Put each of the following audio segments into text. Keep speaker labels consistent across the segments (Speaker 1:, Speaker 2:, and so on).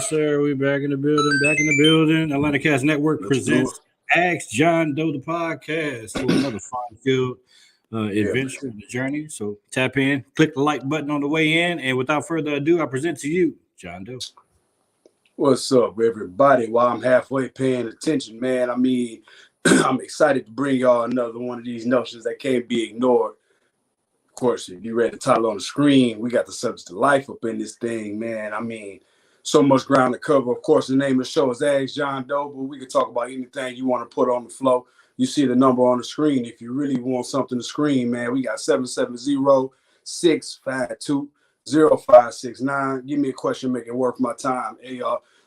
Speaker 1: sir. We back in the building. Atlanta Cast Network presents Ask Jon Doe the Podcast for another fun-filled adventure in the journey. So tap in, click the like button on the way in, and without further ado, I present to you Jon Doe.
Speaker 2: What's up, everybody? While I'm halfway paying attention, man, I'm excited to bring y'all another one of these notions that can't be ignored. Of course, if you read the title on the screen, we got the subject of life up in this thing, man. So much ground to cover. Of course, the name of the show is Ask Jon Doe, but we can talk about anything you want to put on the flow. You see the number on the screen. If you really want something to scream, man, we got 770-652-0569. Give me a question, make it worth my time.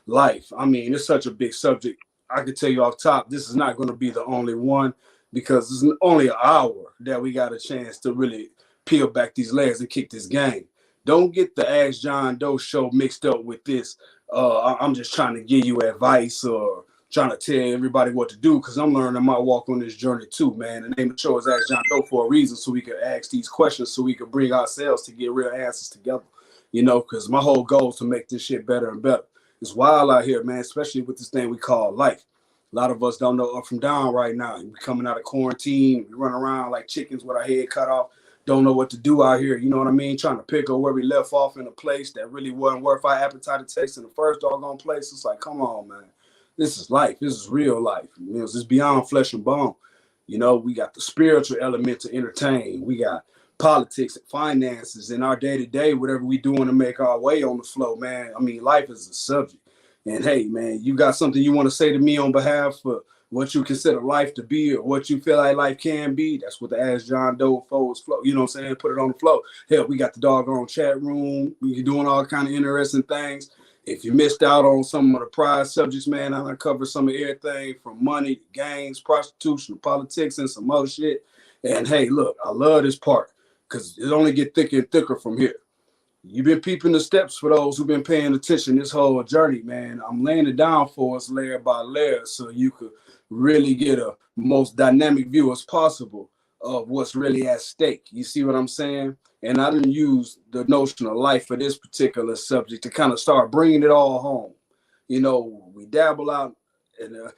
Speaker 2: Life. It's such a big subject. I can tell you off top, this is not going to be the only one because it's only an hour that we got a chance to really peel back these layers and kick this game. Don't get the Ask Jon Doe show mixed up with this. I'm just trying to give you advice or trying to tell everybody what to do because I'm learning my walk on this journey too, man. The name of the show is Ask Jon Doe for a reason, so we can ask these questions, so we can bring ourselves to get real answers together. Because my whole goal is to make this shit better and better. It's wild out here, man, especially with this thing we call life. A lot of us don't know up from down right now. We're coming out of quarantine. We run around like chickens with our head cut off. Don't know what to do out here. You know what I mean? Trying to pick up where we left off in a place that really wasn't worth our appetite to taste in the first doggone place. It's like, come on, man. This is life. This is real life. This is beyond flesh and bone. We got the spiritual element to entertain. We got politics and finances in our day-to-day, whatever we doing to make our way on the flow, man. Life is a subject. And hey, man, you got something you want to say to me on behalf of what you consider life to be or what you feel like life can be? That's what the Ask Jon Doe flow. You know what I'm saying? Put it on the flow. Hell, we got the doggone chat room. We doing all kind of interesting things. If you missed out on some of the prior subjects, man, I cover some of everything from money to gangs, prostitution, politics, and some other shit. And hey, look, I love this part because it only get thicker and thicker from here. You've been peeping the steps for those who've been paying attention this whole journey, man. I'm laying it down for us layer by layer so you could really get a most dynamic view as possible of what's really at stake. You see what I'm saying? And I didn't use the notion of life for this particular subject to kind of start bringing it all home. We dabble out in a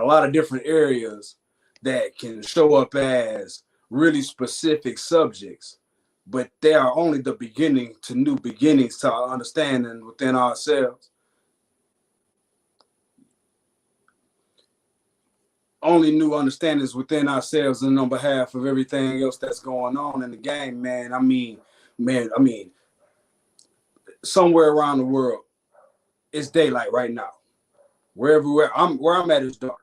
Speaker 2: lot of different areas that can show up as really specific subjects, but they are only the beginning to new beginnings to our understanding within ourselves. Only new understandings within ourselves and on behalf of everything else that's going on in the game, man. Somewhere around the world, it's daylight right now. Where I'm at is dark.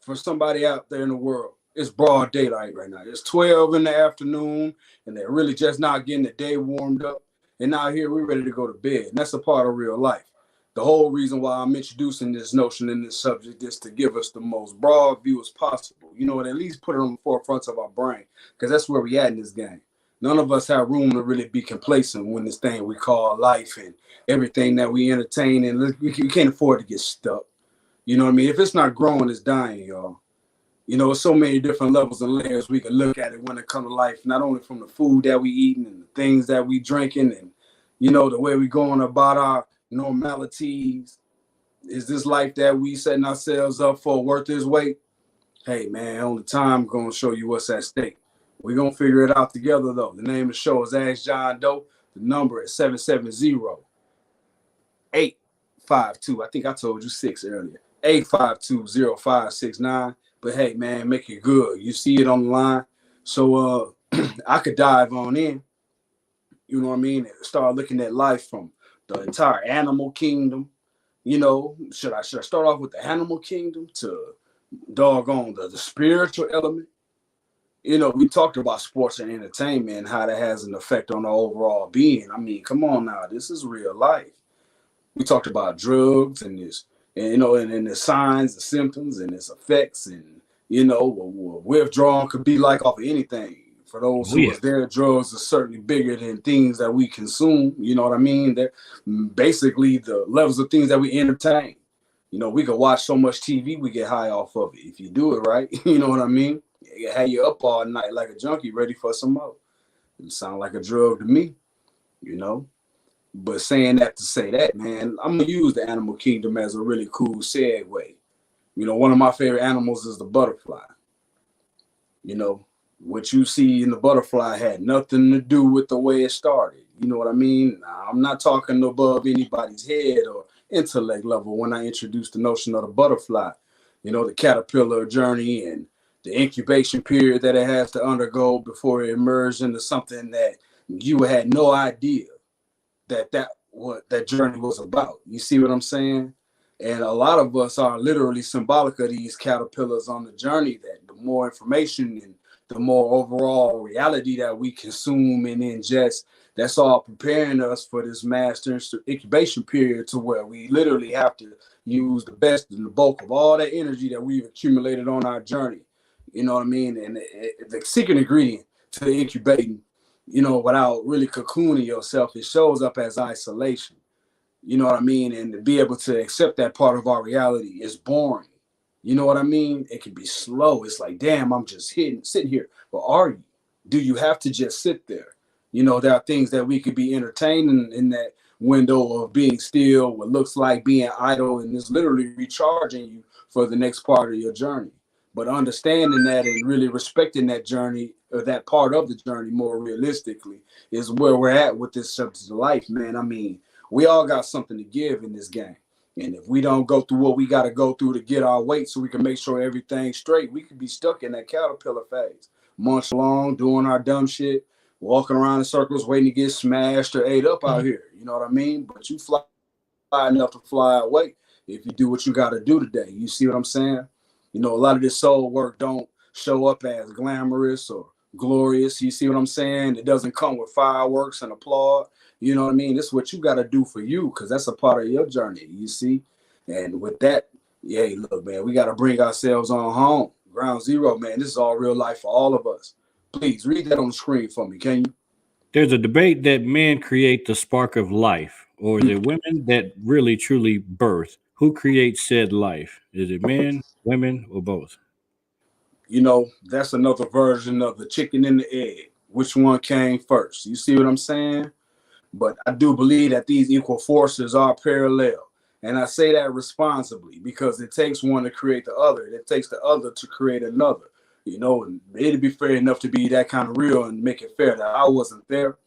Speaker 2: For somebody out there in the world, it's broad daylight right now. It's 12 in the afternoon, and they're really just not getting the day warmed up. And now here we're ready to go to bed. And that's a part of real life. The whole reason why I'm introducing this notion in this subject is to give us the most broad view as possible. And at least put it on the forefront of our brain, because that's where we at in this game. None of us have room to really be complacent when this thing we call life and everything that we entertain, and we can't afford to get stuck. If it's not growing, it's dying, y'all. There's so many different levels and layers we can look at it when it comes to life, not only from the food that we eating and the things that we drinking and, the way we going about our normalities. Is this life that we setting ourselves up for worth its weight? Hey, man, only time going to show you what's at stake. We're going to figure it out together, though. The name of the show is Ask Jon Doe. The number is 770-852. I think I told you 6 earlier. 852-0569. But hey, man, make it good. You see it on the line. So I could dive on in, and start looking at life from the entire animal kingdom. Should I start off with the animal kingdom to doggone the spiritual element? We talked about sports and entertainment and how that has an effect on the overall being. Come on now, this is real life. We talked about drugs and this. And the signs, the symptoms, and its effects, and withdrawal could be like off of anything. For those who are there, drugs are certainly bigger than things that we consume. You know what I mean? They're basically the levels of things that we entertain. We could watch so much TV, we get high off of it if you do it right. You know what I mean? You have you up all night like a junkie, ready for some more. It sounds like a drug to me. But saying that to say that, man, I'm gonna use the animal kingdom as a really cool segue. One of my favorite animals is the butterfly. What you see in the butterfly had nothing to do with the way it started. You know what I mean? I'm not talking above anybody's head or intellect level when I introduce the notion of the butterfly, the caterpillar journey and the incubation period that it has to undergo before it emerges into something that you had no idea that what that journey was about. You see what I'm saying? And a lot of us are literally symbolic of these caterpillars on the journey, that the more information and the more overall reality that we consume and ingest, that's all preparing us for this master incubation period, to where we literally have to use the best and the bulk of all that energy that we've accumulated on our journey. You know what I mean? And the secret ingredient to the incubating, without really cocooning yourself, it shows up as isolation. You know what I mean? And to be able to accept that part of our reality is boring. You know what I mean? It can be slow. It's like, damn, I'm just sitting here. But are you? Do you have to just sit there? There are things that we could be entertaining in that window of being still, what looks like being idle, and it's literally recharging you for the next part of your journey. But understanding that and really respecting that journey, or that part of the journey more realistically, is where we're at with this subject of life, man. I mean, we all got something to give in this game. And if we don't go through what we got to go through to get our weight so we can make sure everything's straight, we could be stuck in that caterpillar phase. Months long, doing our dumb shit, walking around in circles, waiting to get smashed or ate up out here. You know what I mean? But you fly enough to fly away if you do what you got to do today. You see what I'm saying? A lot of this soul work don't show up as glamorous or glorious. You see what I'm saying? It doesn't come with fireworks and applaud. You know what I mean? This is what you got to do for you, because that's a part of your journey, you see? And with that, yeah, look, man, we got to bring ourselves on home. Ground zero, man. This is all real life for all of us. Please read that on the screen for me, can you?
Speaker 1: There's a debate that men create the spark of life, or is it women that really truly birth? Who creates said life? Is it men, women, or both?
Speaker 2: That's another version of the chicken and the egg. Which one came first? You see what I'm saying? But I do believe that these equal forces are parallel. And I say that responsibly, because it takes one to create the other. It takes the other to create another. And it'd be fair enough to be that kind of real and make it fair that I wasn't there.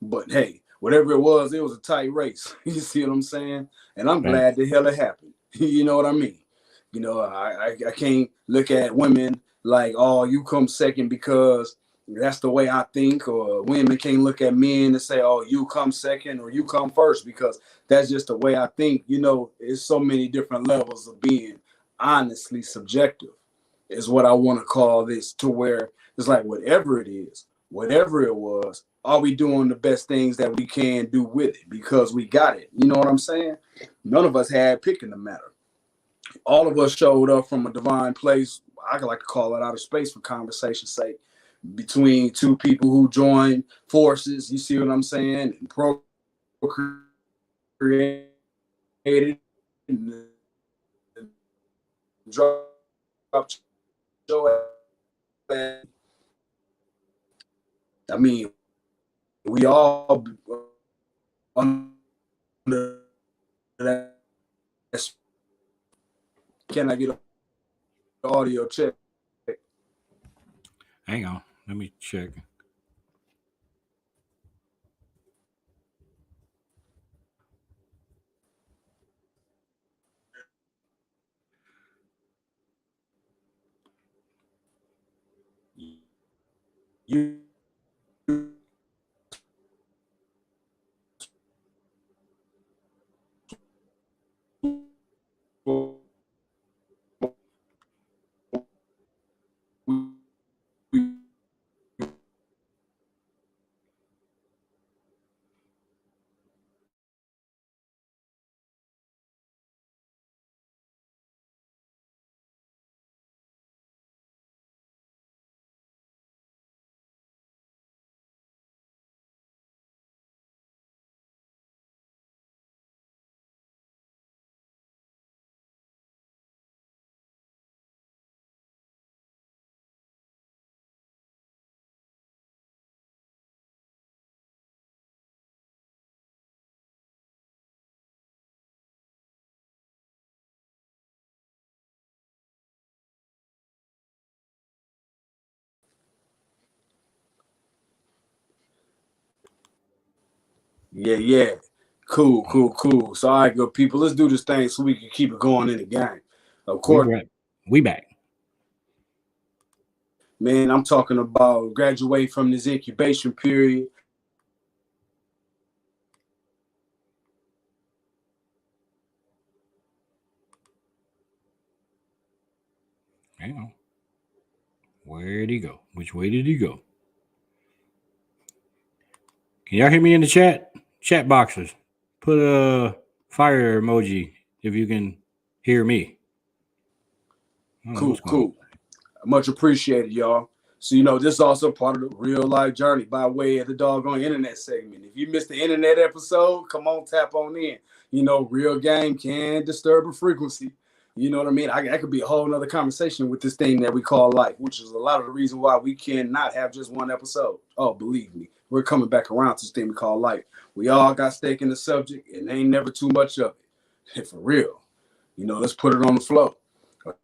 Speaker 2: But hey, whatever it was a tight race. You see what I'm saying? And I'm
Speaker 1: Right.
Speaker 2: glad the hell it happened. You know what I mean? I can't look at women like, oh, you come second because that's the way I think, or women can't look at men and say, oh, you come second or you come first, because that's just the way I think. It's so many different levels of being honestly subjective, is what I want to call this, to where it's like, whatever it is, whatever it was, are we doing the best things that we can do with it because we got it? You know what I'm saying? None of us had pick in the matter. All of us showed up from a divine place. I could like to call it outer space for conversation's sake, between two people who joined forces. You see what I'm saying? And procreated and dropped your ass. I mean, we all under that. Can I get an audio check?
Speaker 1: Hang on. Let me check.
Speaker 2: You Yeah. Cool. So all right, good people, let's do this thing so we can keep it going in the game. Of course,
Speaker 1: we back.
Speaker 2: Man, I'm talking about graduate from this incubation period.
Speaker 1: Hang on. Where did he go? Which way did he go? Can y'all hear me in the chat? Chat boxes. Put a fire emoji if you can hear me.
Speaker 2: Cool. Much appreciated, y'all. So, this is also part of the real life journey by way of the doggone internet segment. If you missed the internet episode, come on, tap on in. Real game can disturb a frequency. You know what I mean? That could be a whole nother conversation with this thing that we call life, which is a lot of the reason why we cannot have just one episode. Oh, believe me, we're coming back around to this thing we call life. We all got stake in the subject, and ain't never too much of it. For real. Let's put it on the flow.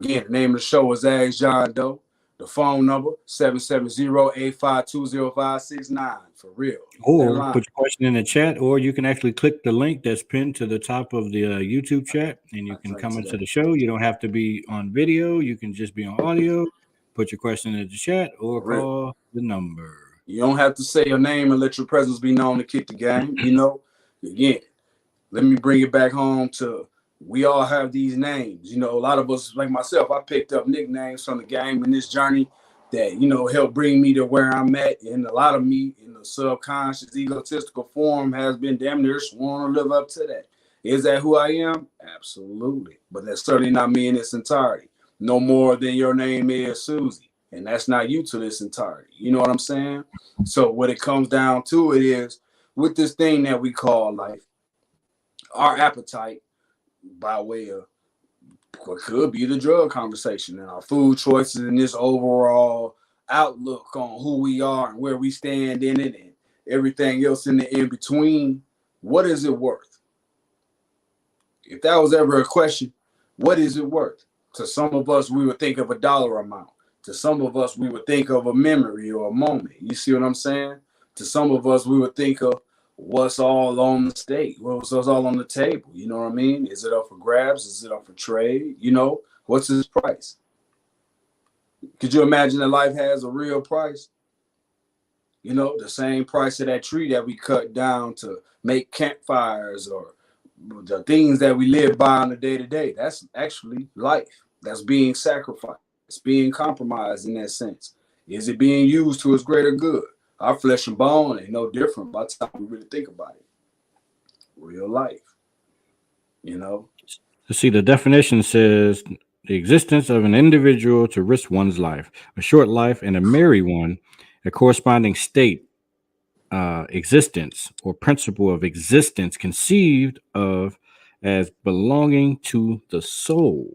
Speaker 2: Again, the name of the show is Ask Jon Doe. The phone number, 770-852-0569. For real.
Speaker 1: Or put your question in the chat, or you can actually click the link that's pinned to the top of the YouTube chat, and you can come into the show. You don't have to be on video. You can just be on audio. Put your question in the chat or call the number.
Speaker 2: You don't have to say your name and let your presence be known to kick the game. Again, let me bring it back home to we all have these names. A lot of us, like myself, I picked up nicknames from the game in this journey that, helped bring me to where I'm at. And a lot of me in the subconscious, egotistical form has been damn near sworn to live up to that. Is that who I am? Absolutely. But that's certainly not me in its entirety. No more than your name is Susie. And that's not you to this entirety. You know what I'm saying? So what it comes down to it is with this thing that we call life, our appetite, by way of what could be the drug conversation and our food choices and this overall outlook on who we are and where we stand in it and everything else in the in between, what is it worth? If that was ever a question, what is it worth? To some of us, we would think of a dollar amount. To some of us, we would think of a memory or a moment. You see what I'm saying? To some of us, we would think of what's all on the stage, what's all on the table. You know what I mean? Is it up for grabs? Is it up for trade? What's its price? Could you imagine that life has a real price? The same price of that tree that we cut down to make campfires or the things that we live by on a day-to-day. That's actually life. That's being sacrificed. It's being compromised in that sense. Is it being used to its greater good? Our flesh and bone ain't no different by the time we really think about it. Real life,
Speaker 1: See, the definition says the existence of an individual to risk one's life, a short life, and a merry one, a corresponding state, existence, or principle of existence conceived of as belonging to the soul.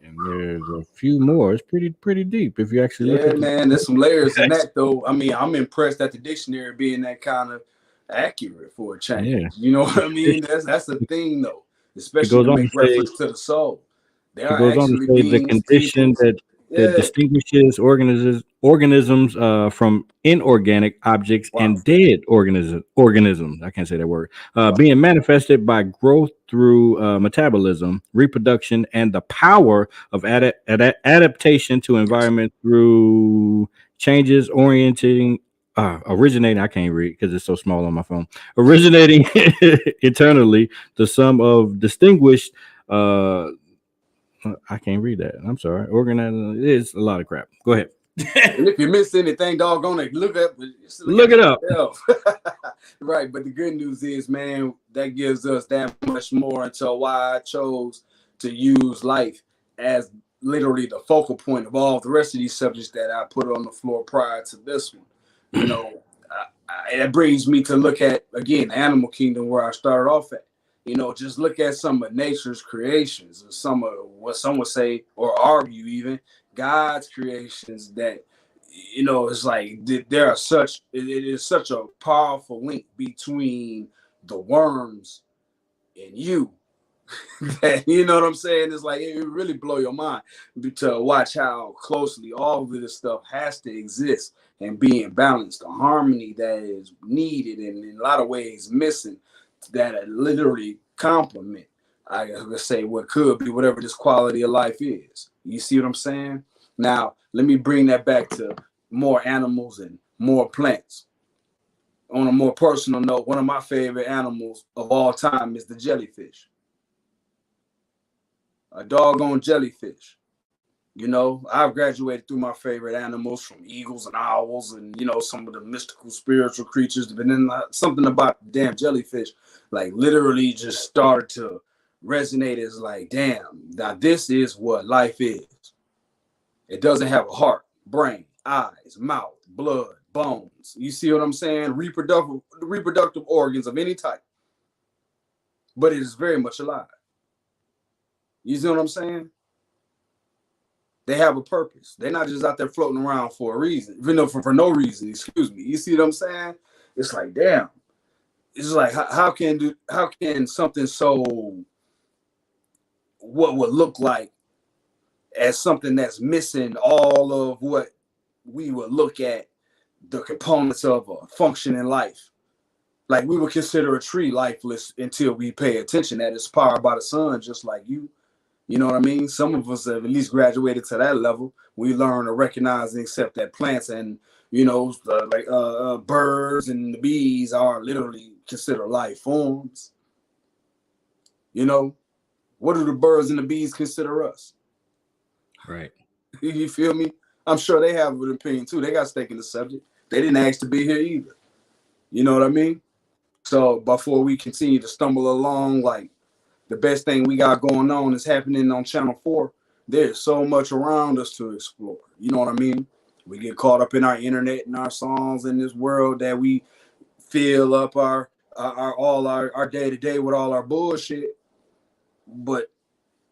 Speaker 1: And there's a few more. It's pretty deep if you actually look at it.
Speaker 2: Man, there's some layers in that though. I mean, I'm impressed at the dictionary being that kind of accurate for a change. Yeah. You know what I mean? That's the thing though, especially to make reference to the soul.
Speaker 1: It goes on to say the condition that distinguishes organisms from inorganic objects and dead organisms. I can't say that word. Being manifested by growth through metabolism, reproduction, and the power of adaptation to environment through changes originating. I can't read because it's so small on my phone. Originating eternally, the sum of distinguished. I can't read that. I'm sorry. Organizing is a lot of crap. Go ahead.
Speaker 2: And if you missed anything, doggone it, look
Speaker 1: it up.
Speaker 2: Right. But the good news is, man, that gives us that much more into why I chose to use life as literally the focal point of all the rest of these subjects that I put on the floor prior to this one. It brings me to look at, again, the animal kingdom where I started off at. Just look at some of nature's creations, or some of what some would say or argue even God's creations that, it's like there are it is such a powerful link between the worms and you You know what I'm saying? It's like it really blow your mind to watch how closely all of this stuff has to exist and be in balance. The harmony that is needed and in a lot of ways missing that literally complement, I would say, what could be whatever this quality of life is. You see what I'm saying? Now, let me bring that back to more animals and more plants. On a more personal note, one of my favorite animals of all time is the jellyfish. A doggone jellyfish. You know, I've graduated through my favorite animals from eagles and owls and, you know, some of the mystical spiritual creatures. But then something about the damn jellyfish, like literally just started to resonate as like, damn, now this is what life is. It doesn't have a heart, brain, eyes, mouth, blood, bones. You see what I'm saying? Reproductive organs of any type. But it is very much alive. You see what I'm saying? They have a purpose. They're not just out there floating around for a reason, even though for no reason, excuse me. You see what I'm saying? It's like, damn. It's like, how can something so what would look like as something that's missing all of what we would look at the components of a functioning life? Like we would consider a tree lifeless until we pay attention that it's powered by the sun, just like you. You know what I mean? Some of us have at least graduated to that level. We learn to recognize and accept that plants and, you know, birds and the bees are literally considered life forms. You know, what do the birds and the bees consider us?
Speaker 1: Right.
Speaker 2: You feel me? I'm sure they have an opinion too. They got stake in the subject. They didn't ask to be here either. You know what I mean? So before we continue to stumble along, like, the best thing we got going on is happening on Channel 4. There's so much around us to explore. You know what I mean? We get caught up in our internet and our songs in this world that we fill up our day-to-day with all our bullshit. But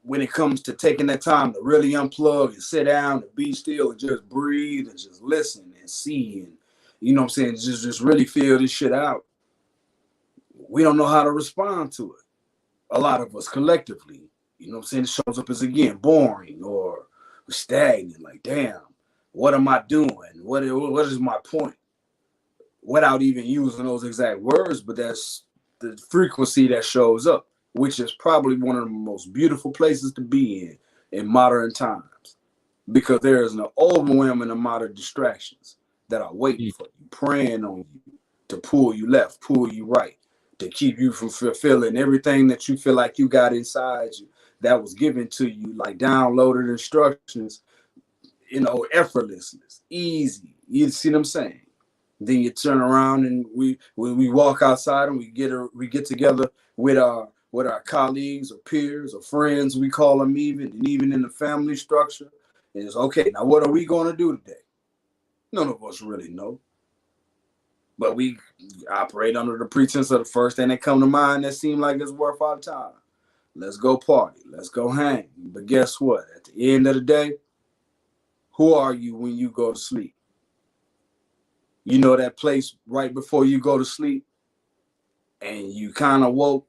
Speaker 2: when it comes to taking that time to really unplug and sit down and be still and just breathe and just listen and see and, you know what I'm saying, just really feel this shit out, we don't know how to respond to it. A lot of us collectively, you know what I'm saying, it shows up as, again, boring or stagnant. Like, damn, what am I doing? What is my point? Without even using those exact words, but that's the frequency that shows up, which is probably one of the most beautiful places to be in modern times, because there is an overwhelming amount of distractions that are waiting for you, preying on you to pull you left, pull you right, to keep you from fulfilling everything that you feel like you got inside you that was given to you, like downloaded instructions, you know, effortlessness, easy. You see what I'm saying? Then you turn around and we walk outside and we get together with our colleagues or peers or friends, we call them, even in the family structure. And it's okay, now what are we going to do today? None of us really know. But we operate under the pretense of the first thing that come to mind that seemed like it's worth our time. Let's go party. Let's go hang. But guess what? At the end of the day, who are you when you go to sleep? You know that place right before you go to sleep and you kind of woke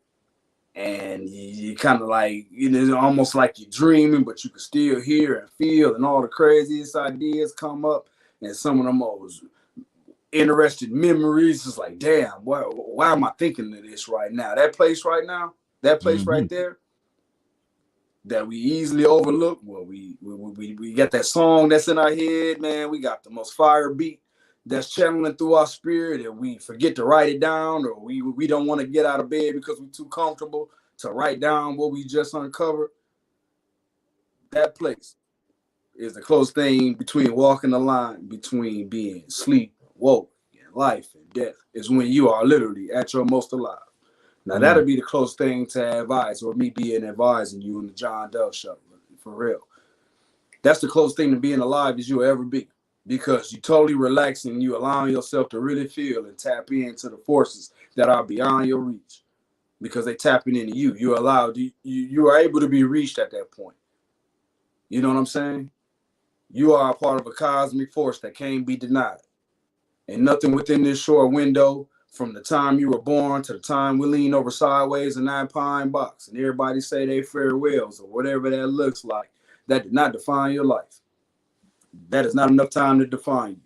Speaker 2: and you kind of like, you know, almost like you're dreaming, but you can still hear and feel, and all the craziest ideas come up, and some of them most interested memories. It's like, damn, why am I thinking of this right now? That place right now, that place right there that we easily overlook. Well, we got that song that's in our head, man. We got the most fire beat that's channeling through our spirit, and we forget to write it down, or we don't want to get out of bed because we're too comfortable to write down what we just uncovered. That place is the close thing between walking the line between being asleep, woke, and life and death, is when you are literally at your most alive. Now, that'll be the close thing to advice, or me being advising you in the Jon Doe show, for real. That's the close thing to being alive as you'll ever be, because you totally relaxing, you allowing yourself to really feel and tap into the forces that are beyond your reach, because they tapping into you. You're allowed, you are able to be reached at that point. You know what I'm saying? You are a part of a cosmic force that can't be denied. And nothing within this short window from the time you were born to the time we lean over sideways in 9-pine box and everybody say they farewells or whatever that looks like, that did not define your life. That is not enough time to define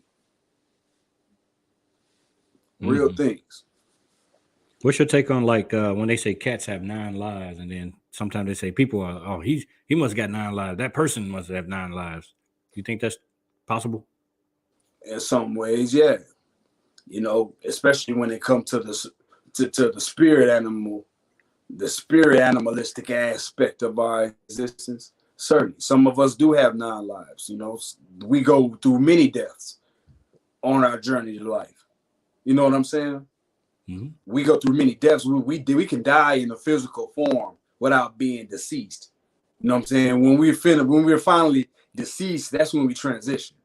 Speaker 2: you. Real things.
Speaker 1: What's your take on like when they say cats have 9 lives, and then sometimes they say people are, oh, he must have got 9 lives. That person must have 9 lives. You think that's possible?
Speaker 2: In some ways, yeah. You know, especially when it comes to the spirit animal, the spirit animalistic aspect of our existence. Certainly, some of us do have 9 lives. You know, we go through many deaths on our journey to life. You know what I'm saying? Mm-hmm. We go through many deaths. We can die in a physical form without being deceased. You know what I'm saying? When we're finally deceased, that's when we transition.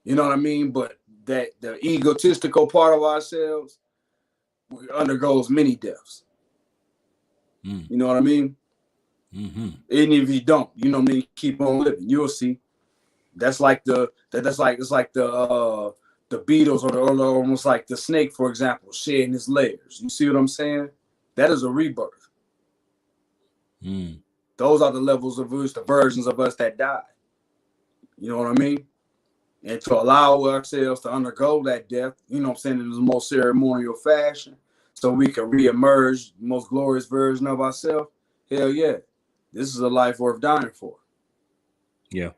Speaker 2: You know what I mean? But that the egotistical part of ourselves undergoes many deaths. You know what I mean? Mm-hmm. Even if you don't, you know what I mean, keep on living. You'll see. It's like the beetles or almost like the snake, for example, shedding its layers. You see what I'm saying? That is a rebirth. Those are the levels of us, the versions of us that die. You know what I mean? And to allow ourselves to undergo that death, you know what I'm saying, in the most ceremonial fashion, so we can reemerge the most glorious version of ourselves. Hell yeah. This is a life worth dying for.
Speaker 1: Yeah.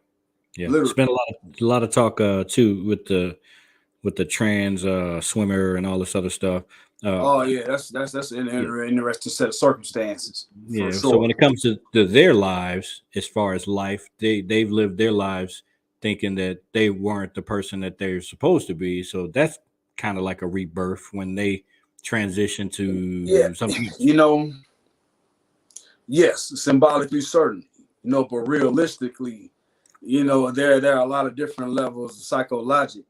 Speaker 1: Literally. Spent a lot of talk too with the trans swimmer and all this other stuff.
Speaker 2: That's an interesting set of circumstances.
Speaker 1: Yeah. Sure. So when it comes to their lives, as far as life, they've lived their lives thinking that they weren't the person that they're supposed to be. So that's kind of like a rebirth when they transition to something.
Speaker 2: You know, yes, symbolically certain, you know, but realistically, you know, there are a lot of different levels of psychologic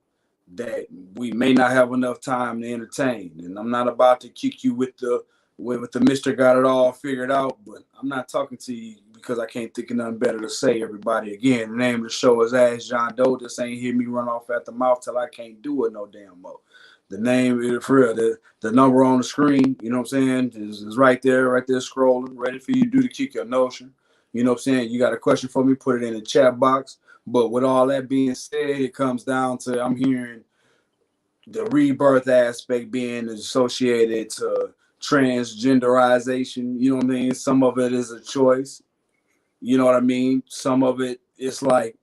Speaker 2: that we may not have enough time to entertain. And I'm not about to kick you with the Mr. Got It All figured out, but I'm not talking to you because I can't think of nothing better to say, everybody. Again, the name of the show is Ask Jon Doe. This ain't hear me run off at the mouth till I can't do it no damn more. The name is for real. The number on the screen, you know what I'm saying, is right there scrolling, ready for you to do the kick your notion. You know what I'm saying? You got a question for me, put it in the chat box. But with all that being said, it comes down to, I'm hearing the rebirth aspect being associated to transgenderization. You know what I mean? Some of it is a choice. You know what I mean? Some of it is like,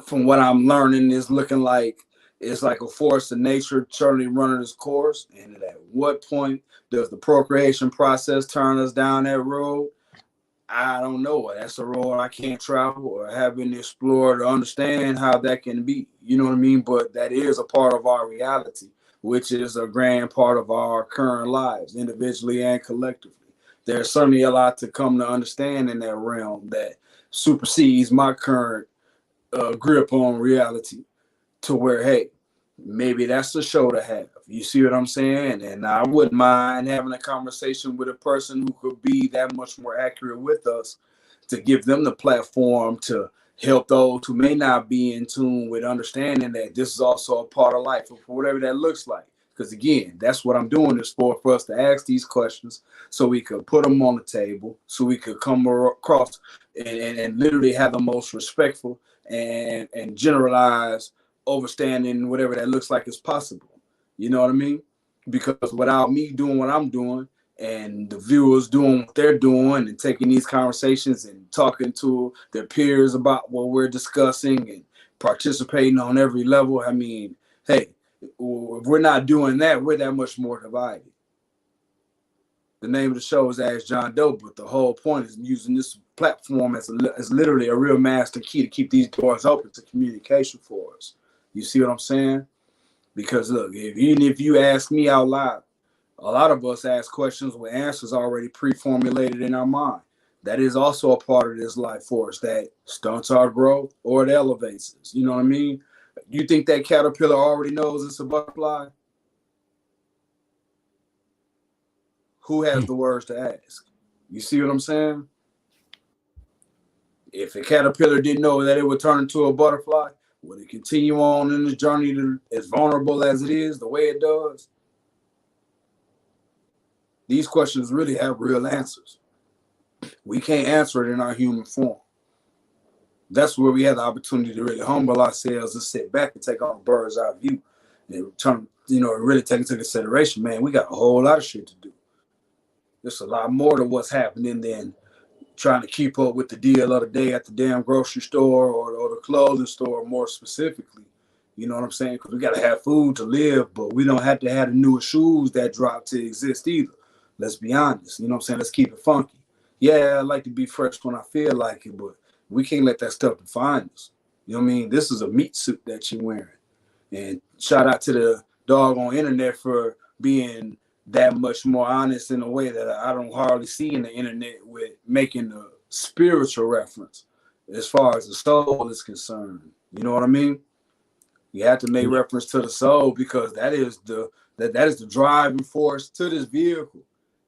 Speaker 2: from what I'm learning, is looking like it's like a force of nature certainly running its course. And at what point does the procreation process turn us down that road? I don't know. That's a road I can't travel or haven't explored or understand how that can be. You know what I mean? But that is a part of our reality, which is a grand part of our current lives, individually and collectively. There's certainly a lot to come to understand in that realm that supersedes my current grip on reality, to where, hey, maybe that's a show to have. You see what I'm saying? And I wouldn't mind having a conversation with a person who could be that much more accurate with us, to give them the platform to help those who may not be in tune with understanding that this is also a part of life, or for whatever that looks like. Because again, that's what I'm doing this for us to ask these questions so we could put them on the table, so we could come across and literally have the most respectful and generalized overstanding whatever that looks like is possible. You know what I mean? Because without me doing what I'm doing and the viewers doing what they're doing and taking these conversations and talking to their peers about what we're discussing and participating on every level, I mean, hey, if we're not doing that, we're that much more divided. The name of the show is Ask Jon Doe, but the whole point is using this platform as literally a real master key to keep these doors open to communication for us. You see what I'm saying? Because look, even if you ask me out loud, a lot of us ask questions with answers already pre-formulated in our mind. That is also a part of this life force that stunts our growth or it elevates us. You know what I mean? You think that caterpillar already knows it's a butterfly? Who has the words to ask? You see what I'm saying? If a caterpillar didn't know that it would turn into a butterfly, would it continue on in this journey as vulnerable as it is, the way it does? These questions really have real answers. We can't answer it in our human form. That's where we have the opportunity to really humble ourselves and sit back and take on a bird's eye view and turn, really take into consideration, man, we got a whole lot of shit to do. There's a lot more to what's happening than trying to keep up with the deal of the day at the damn grocery store or the clothing store, more specifically. You know what I'm saying? Because we got to have food to live, but we don't have to have the newest shoes that drop to exist either. Let's be honest. You know what I'm saying? Let's keep it funky. Yeah, I like to be fresh when I feel like it, but we can't let that stuff define us. You know what I mean? This is a meat suit that you're wearing. And shout out to the doggone internet for being that much more honest in a way that I don't hardly see in the internet with making the spiritual reference as far as the soul is concerned. You know what I mean? You have to make reference to the soul because that is the driving force to this vehicle.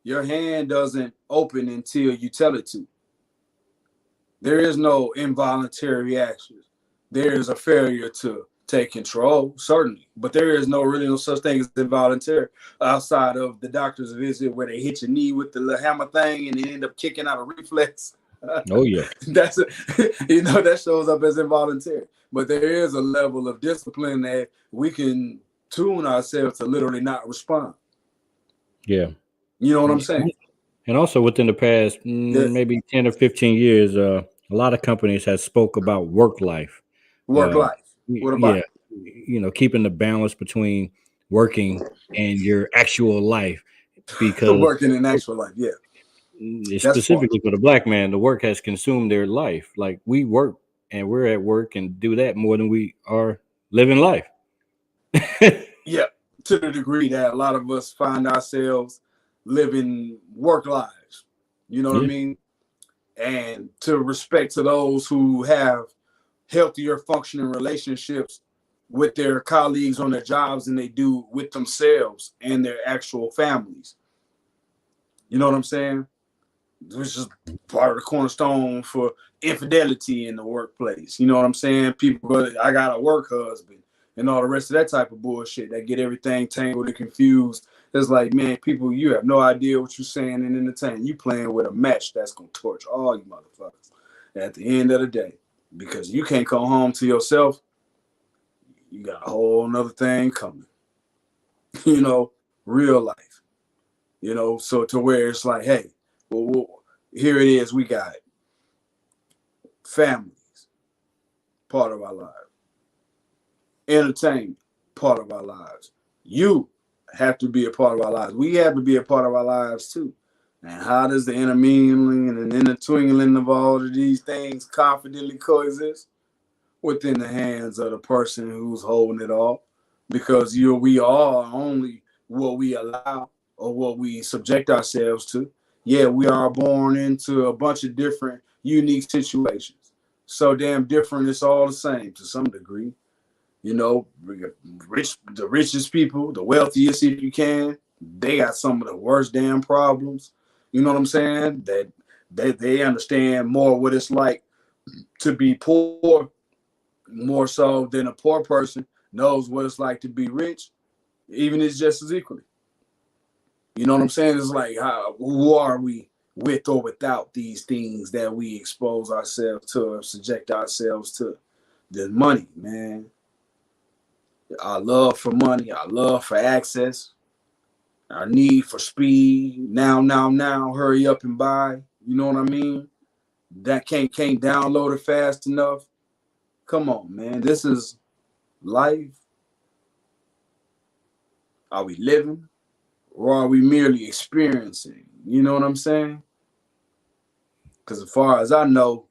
Speaker 2: Your hand doesn't open until you tell it to. There is no involuntary reactions. There is a failure to take control, certainly, but there is no such thing as involuntary outside of the doctor's visit where they hit your knee with the little hammer thing and they end up kicking out a reflex.
Speaker 1: Oh yeah,
Speaker 2: that shows up as involuntary. But there is a level of discipline that we can tune ourselves to literally not respond.
Speaker 1: Yeah,
Speaker 2: you know what I'm saying.
Speaker 1: And also within the past maybe 10 or 15 years, a lot of companies have spoke about work life.
Speaker 2: Work life. What about
Speaker 1: keeping the balance between working and your actual life, because
Speaker 2: working in actual life,
Speaker 1: specifically for the black man, the work has consumed their life. Like we work and we're at work and do that more than we are living life.
Speaker 2: Yeah, to the degree that a lot of us find ourselves living work lives. You know what I mean? And to respect to those who have healthier functioning relationships with their colleagues on their jobs than they do with themselves and their actual families. You know what I'm saying? Which is part of the cornerstone for infidelity in the workplace. You know what I'm saying? People, I got a work husband and all the rest of that type of bullshit that get everything tangled and confused. It's like, man, people, you have no idea what you're saying and entertaining. You playing with a match that's going to torch all you motherfuckers at the end of the day. Because you can't come home to yourself, you got a whole nother thing coming. Real life. So to where it's like, hey, well, here it is. We got families, part of our lives. Entertainment, part of our lives. You have to be a part of our lives. We have to be a part of our lives too. And how does the intermingling and the intertwingling of all of these things confidently coexist? Within the hands of the person who's holding it all. Because we are only what we allow or what we subject ourselves to. Yeah, we are born into a bunch of different, unique situations. So damn different, it's all the same to some degree. The richest people, the wealthiest if you can, they got some of the worst damn problems. You know what I'm saying? That they understand more what it's like to be poor, more so than a poor person knows what it's like to be rich, even it's just as equally. You know what I'm saying? It's like, who are we with or without these things that we expose ourselves to or subject ourselves to? The money, man. Our love for money, our love for access, our need for speed. Now, hurry up and buy. You know what I mean? That can't download it fast enough. Come on, man. This is life. Are we living? Or are we merely experiencing? You know what I'm saying? Because as far as I know,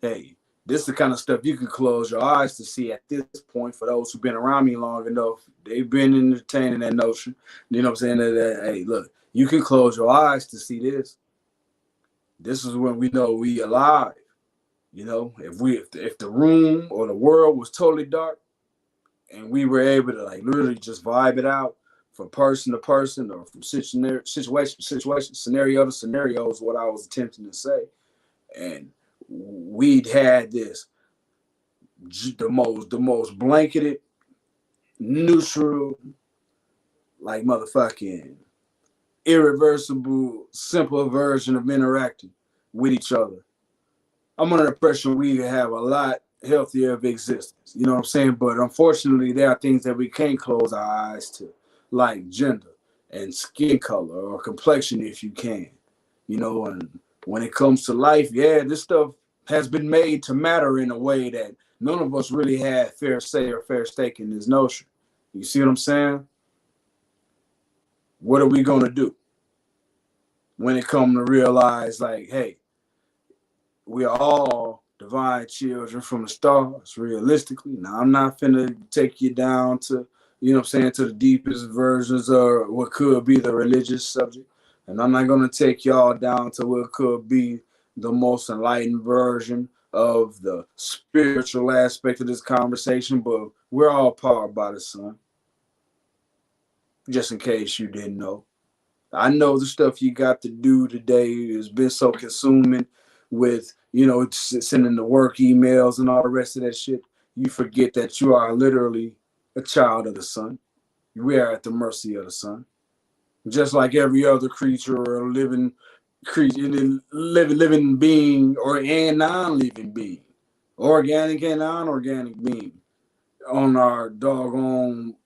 Speaker 2: hey, this is the kind of stuff you can close your eyes to see at this point. For those who've been around me long enough, they've been entertaining that notion. You know what I'm saying? That hey, look, you can close your eyes to see this. This is when we know we alive. If the room or the world was totally dark and we were able to like literally just vibe it out from person to person or from situation to scenario is what I was attempting to say. And we'd had this the most blanketed, neutral, like motherfucking irreversible, simple version of interacting with each other. I'm under the impression we have a lot healthier of existence. You know what I'm saying? But unfortunately, there are things that we can't close our eyes to, like gender and skin color or complexion, if you can. You know, and when it comes to life, yeah, this stuff has been made to matter in a way that none of us really had fair say or fair stake in this notion. You see what I'm saying? What are we going to do when it comes to realize, like, hey, we are all divine children from the stars, realistically. Now, I'm not finna take you down to, you know what I'm saying, to the deepest versions of what could be the religious subject. And I'm not going to take y'all down to what could be the most enlightened version of the spiritual aspect of this conversation, but we're all powered by the sun. Just in case you didn't know. I know the stuff you got to do today has been so consuming with, you know, sending the work emails and all the rest of that shit. You forget that you are literally a child of the sun. We are at the mercy of the sun. Just like every other creature or living being or and non-living being, organic and non-organic being on our doggone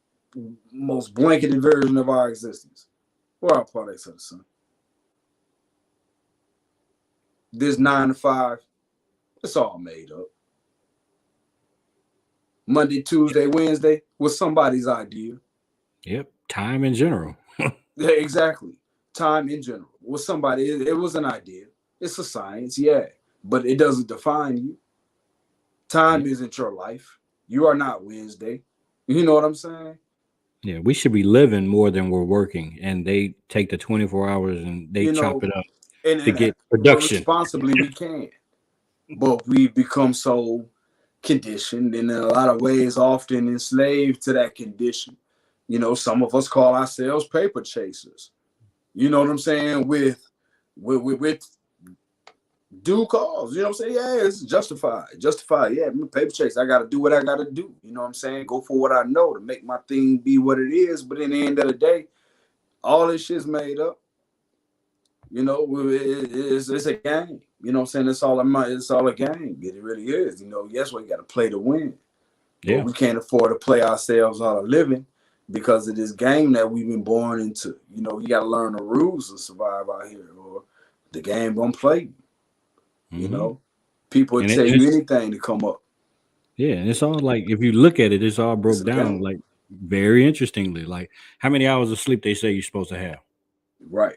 Speaker 2: most blanketed version of our existence. We're all products of the sun. This 9 to 5, it's all made up. Monday, Tuesday, Wednesday was somebody's idea.
Speaker 1: Yep. Time in general.
Speaker 2: Yeah, exactly. Time in general was somebody. It was an idea. It's a science, yeah, but it doesn't define you. Time isn't your life. You are not Wednesday. You know what I'm saying?
Speaker 1: Yeah, we should be living more than we're working, and they take the 24 hours and they chop it up to get production.
Speaker 2: Responsibly, we can, but we've become so conditioned, and in a lot of ways, often enslaved to that condition. You know, some of us call ourselves paper chasers. You know what I'm saying? With due cause. You know what I'm saying? Yeah, it's justified. Justified. Yeah, I'm a paper chase. I got to do what I got to do. You know what I'm saying? Go for what I know to make my thing be what it is. But in the end of the day, all this shit's made up. You know, it's a game. You know what I'm saying? It's all a game. It really is. You know, yes, we got to play to win. Yeah. But we can't afford to play ourselves out of living because of this game that we've been born into. You know, you got to learn the rules to survive out here, or the game gonna play you. Mm-hmm. You know, people would tell you anything to come up.
Speaker 1: Yeah, and it's all like, if you look at it, it's all broke down like very interestingly. Like, how many hours of sleep they say you're supposed to have?
Speaker 2: Right.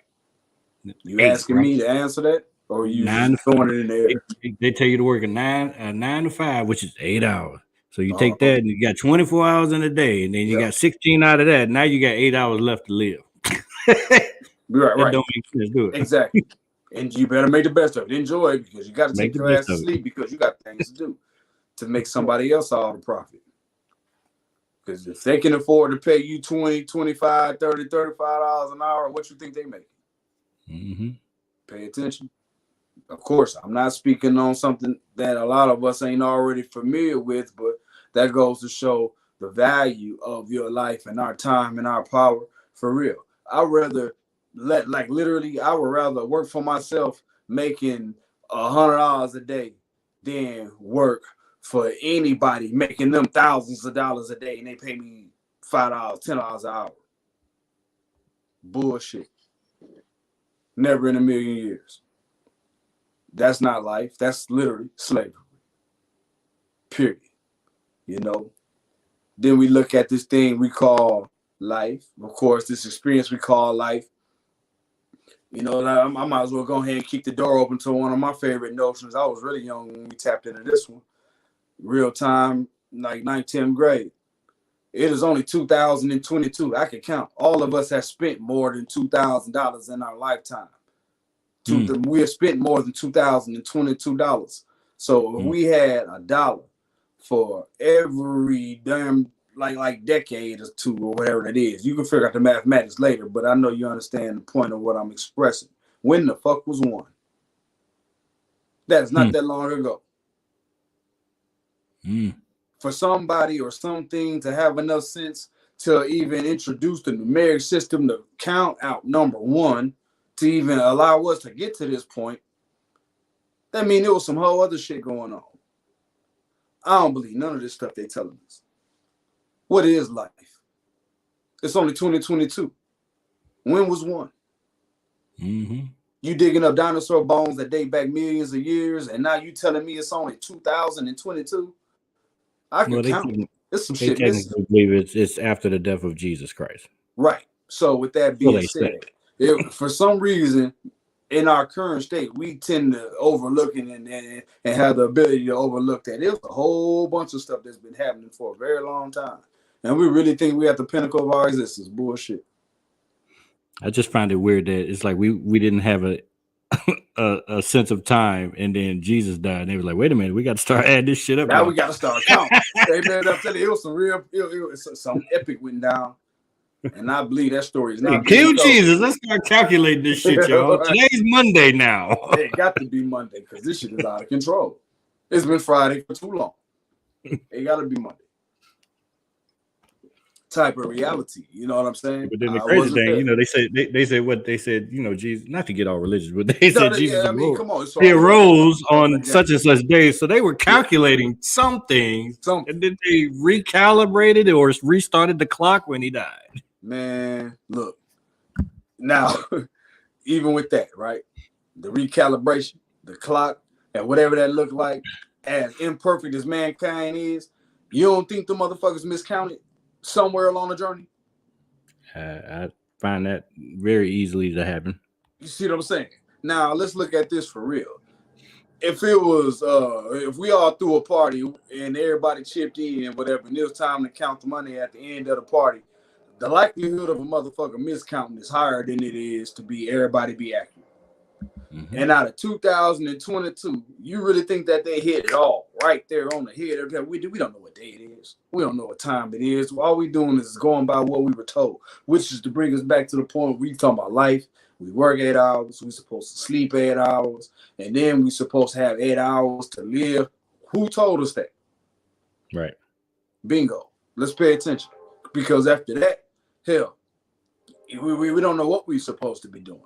Speaker 2: You asking me to answer that, or you just throwing it in there?
Speaker 1: They tell you to work a 9 to 5, which is 8 hours. So you take that, and you got 24 hours in a day, and then you got 16 out of that. Now you got 8 hours left to live.
Speaker 2: Right.
Speaker 1: Don't make sense, do it.
Speaker 2: Exactly. And you better make the best of it. Enjoy it, because you got to take your ass to sleep because you got things to do to make somebody else all the profit. Because if they can afford to pay you $20, $25, $30, $35 an hour, what you think they make?
Speaker 1: Mm-hmm.
Speaker 2: Pay attention. Of course, I'm not speaking on something that a lot of us ain't already familiar with, but that goes to show the value of your life and our time and our power for real. I would rather work for myself making $100 a day than work for anybody making them thousands of dollars a day and they pay me $5, $10 an hour. Bullshit. Never in a million years. That's not life. That's literally slavery. Period. You know? Then we look at this thing we call life. Of course, this experience we call life. You know, I might as well go ahead and keep the door open to one of my favorite notions. I was really young when we tapped into this one. Real time, like 9th, 10th grade. It is only 2022. I can count. All of us have spent more than $2,000 in our lifetime. We have spent more than $2,022. So if we had $1 for every damn like decade or two or whatever it is, you can figure out the mathematics later, but I know you understand the point of what I'm expressing. When the fuck was one? That's not that long ago. For somebody or something to have enough sense to even introduce the numeric system to count out number one, to even allow us to get to this point, that means there was some whole other shit going on. I don't believe none of this stuff they telling us. What is life? It's only 2022. When was one?
Speaker 1: Mm-hmm.
Speaker 2: You digging up dinosaur bones that date back millions of years, and now you telling me it's only 2022? I can count. It's some shit missing.
Speaker 1: They believe it's after the death of Jesus Christ.
Speaker 2: Right. So with that being said, for some reason, in our current state, we tend to overlook it and have the ability to overlook that. There's a whole bunch of stuff that's been happening for a very long time. And we really think we're at the pinnacle of our existence. Bullshit.
Speaker 1: I just find it weird that it's like we didn't have a sense of time, and then Jesus died, and they were like, "Wait a minute, we got to start adding this shit up."
Speaker 2: Now we got to start counting. Hey man, I'm telling you, it was some real, some epic went down, and I believe that story is not.
Speaker 1: Kill Jesus. Let's start calculating this shit, y'all. Today's Monday now.
Speaker 2: It got to be Monday because this shit is out of control. It's been Friday for too long. It got to be Monday. Type of reality, you know what I'm saying?
Speaker 1: But then the crazy thing, they said, Jesus, not to get all religious, but they said Jesus he arose on such and such days. So they were calculating some things, and then they recalibrated or restarted the clock when he died.
Speaker 2: Man, look, now, even with that, right? The recalibration, the clock, and whatever that looked like, as imperfect as mankind is, you don't think the motherfuckers miscounted somewhere along the journey?
Speaker 1: I find that very easily to happen.
Speaker 2: You see what I'm saying? Now let's look at this for real. If it was, if we all threw a party and everybody chipped in, whatever, and it was time to count the money at the end of the party, the likelihood of a motherfucker miscounting is higher than it is to be everybody be accurate. Mm-hmm. And out of 2022, you really think that they hit it all right there on the head? We don't know what day it is. We don't know what time it is. All we doing is going by what we were told, which is to bring us back to the point where we talking about life. We work 8 hours. We supposed to sleep 8 hours, and then we supposed to have 8 hours to live. Who told us that?
Speaker 1: Right.
Speaker 2: Bingo. Let's pay attention, because after that, hell, we don't know what we're supposed to be doing.